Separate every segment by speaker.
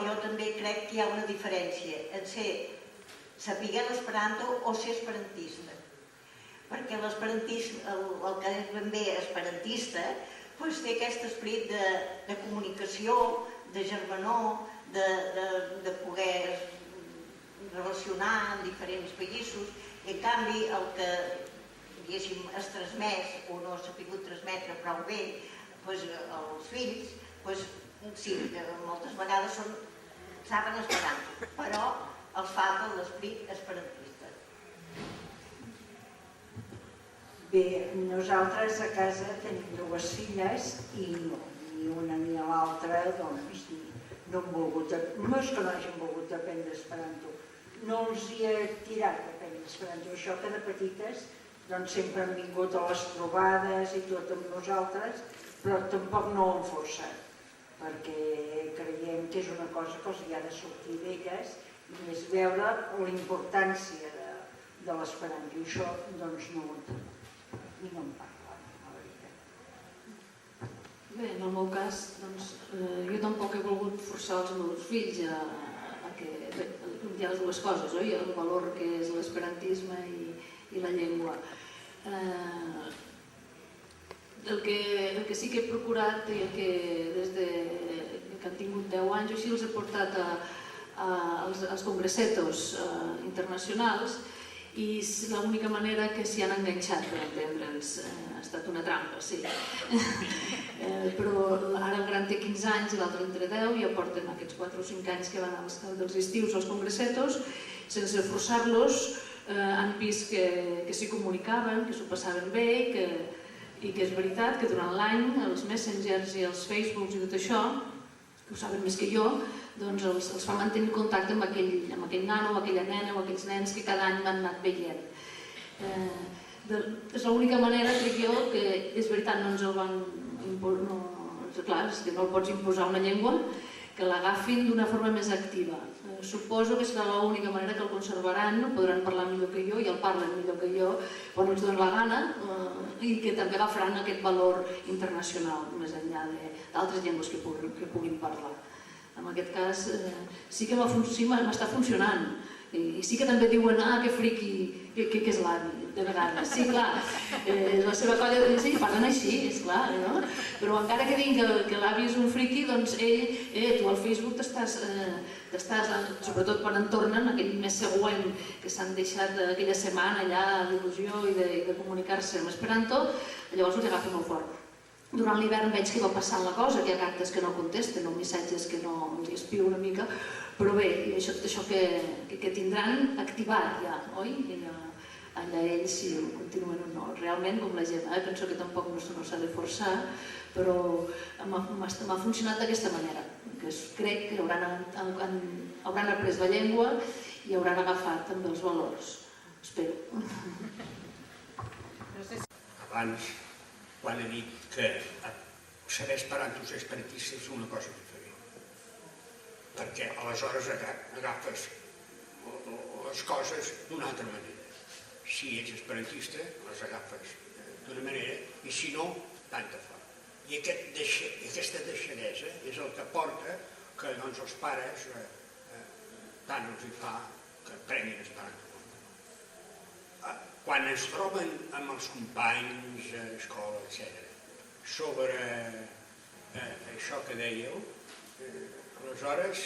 Speaker 1: Jo també crec que hi ha una diferència en saber l'esperanto o ser esperantista. Perquè l'esperantisme, el que és ben bé esperantista, té aquest esperit de comunicació, de germanor, de poder relacionar amb diferents països. I en canvi el que es transmès o no s'ha pogut transmetre prou bé als fills, sí, moltes vegades saben esperanto, però els falta l'esperit esperantista.
Speaker 2: Bé, nosaltres a casa tenim dues filles i ni una ni l'altra doncs no han volgut, no és que no hagin volgut aprendre esperanto, no els hi ha tirat aprendre esperanto, això que de petites doncs sempre han vingut a les trobades i tot amb nosaltres, però tampoc no ho han forçat, perquè creiem que és una cosa que els hi ha de sortir d'elles i és veure la importància de l'esperanto, i això doncs no ho entenc i no en parla, la veritat.
Speaker 3: Bé, en el meu cas, jo tampoc he volgut forçar els meus fills a que hi ha les dues coses, oi? El valor que és l'esperantisme i la llengua. El que sí que he procurat i el que des que han tingut 10 anys o així els he portat als congressetos internacionals i l'única manera que s'hi han enganxat per entendre'ns ha estat una trampa, sí. Però ara el gran té 15 anys i l'altre entre 10 i ja porten aquests 4 o 5 anys que van dels estius als congressetos sense forçar-los. Han vist que s'hi comunicaven, que s'ho passaven bé i que és veritat que durant l'any els messengers i els facebooks i tot això, que ho saben més que jo, doncs els fa mantenir contacte amb aquell nano o aquella nena o aquells nens que cada any m'han anat veient. És l'única manera, crec jo, que és veritat, no ens el van imposar, clar, és que no el pots imposar una llengua, que l'agafin d'una forma més activa. Suposo que serà l'única manera que el conservaran, podran parlar millor que jo i el parlen millor que jo quan els donen la gana i que també agafaran aquest valor internacional més enllà d'altres llengües que puguin parlar. En aquest cas sí que m'està funcionant i sí que també diuen que friqui, que és l'avi, de vegades. Sí, clar, la seva colla de gent parlen així, és clar, no? Però encara que diguin que l'avi és un friqui, doncs tu al Facebook t'estàs, sobretot quan en tornen, aquell mes següent que s'han deixat aquella setmana allà d'il·lusió i de comunicar-se en esperanto, llavors els agafa molt fort. Durant l'hivern veig que va passant la cosa, que hi ha cartes que no contesten o missatges que no els espio una mica, però bé, això que tindran activat ja, oi? Allà ells si ho continuen o no. Realment, com la gent, penso que tampoc no s'ha de forçar, però m'ha funcionat d'aquesta manera, que crec que hauran après la llengua i hauran agafat també els valors, espero.
Speaker 4: Abans, quan he dit que saber esperanto o ser esperantista és una cosa diferent, perquè aleshores agafes les coses d'una altra manera. Si ets esperantista, les agafes d'una manera, i si no, tanta fa. I aquesta deixadesa és el que porta que els pares tant els hi fa que aprenguin esperanto. Quan es troben amb els companys a l'escola, etc., sobre això que dèieu, aleshores,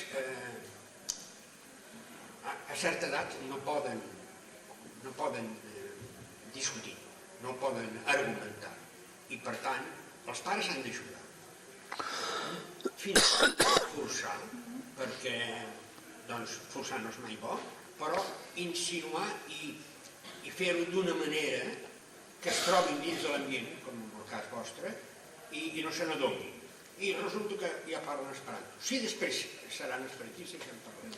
Speaker 4: a certa edat no poden discutir, no poden argumentar, i per tant els pares han d'ajudar fins a forçar, perquè forçar no és mai bo, però insinuar i fer-ho d'una manera que es trobin dins de l'ambient, com en el cas vostre, i no se n'adonin. I resulta que ja parlen esperanto. Si després seran esperantistes, ja en parlem.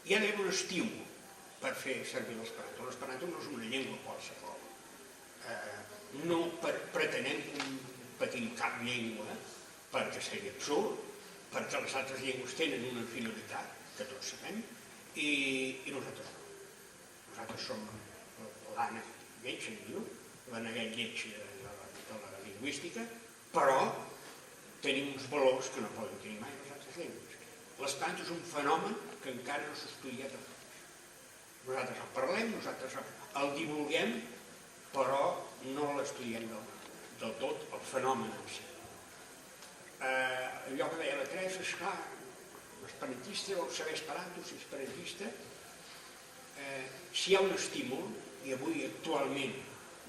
Speaker 4: Hi ha d'haver un estímul per fer servir l'esperanto. L'esperanto no és una llengua qualsevol. No pretenem competir cap llengua, perquè seria absurd, perquè les altres llengües tenen una finalitat, que tots sabem, i nosaltres no. Nosaltres som l'Anna lleig, l'Aneguet lleig de la lingüística, però tenim uns valors que no poden tenir mai les altres llengües. L'esperanto és un fenomen que encara no s'ha estudiat a fons. Nosaltres el parlem, nosaltres el divulguem, però no l'estudiem del tot, el fenomen en si. Allò que deia la Teresa, esclar, l'esperantista vol saber esperanto, si esperantista, si hi ha un estímul, i avui actualment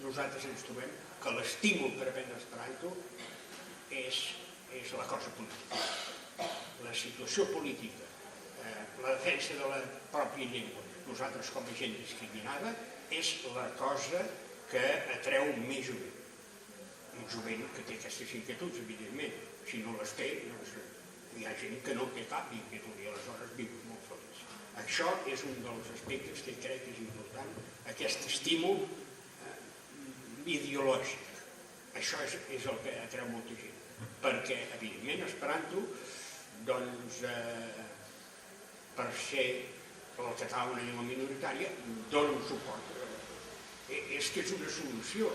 Speaker 4: nosaltres ens trobem que l'estímul per aprendre esperanto és la cosa política. La situació política, la defensa de la pròpia llengua, nosaltres com a gent discriminada, és la cosa que atreu més jovent. Un jovent que té aquestes inquietuds, evidentment. Si no les té, doncs hi ha gent que no té cap inquietud i aleshores viu molt feliç. Això és un dels aspectes que crec que és important, aquest estímul ideològic. Això és el que atreu molta gent. Perquè, evidentment, esperanto, doncs, per ser el català una llengua minoritària, dona un suport. És que és una solució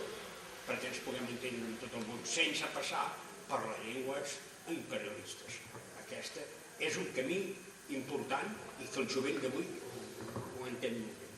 Speaker 4: perquè ens puguem entendre en tot el món sense passar per les llengües imperialistes. Aquest és un camí important i que el jovent d'avui ho entén molt bé.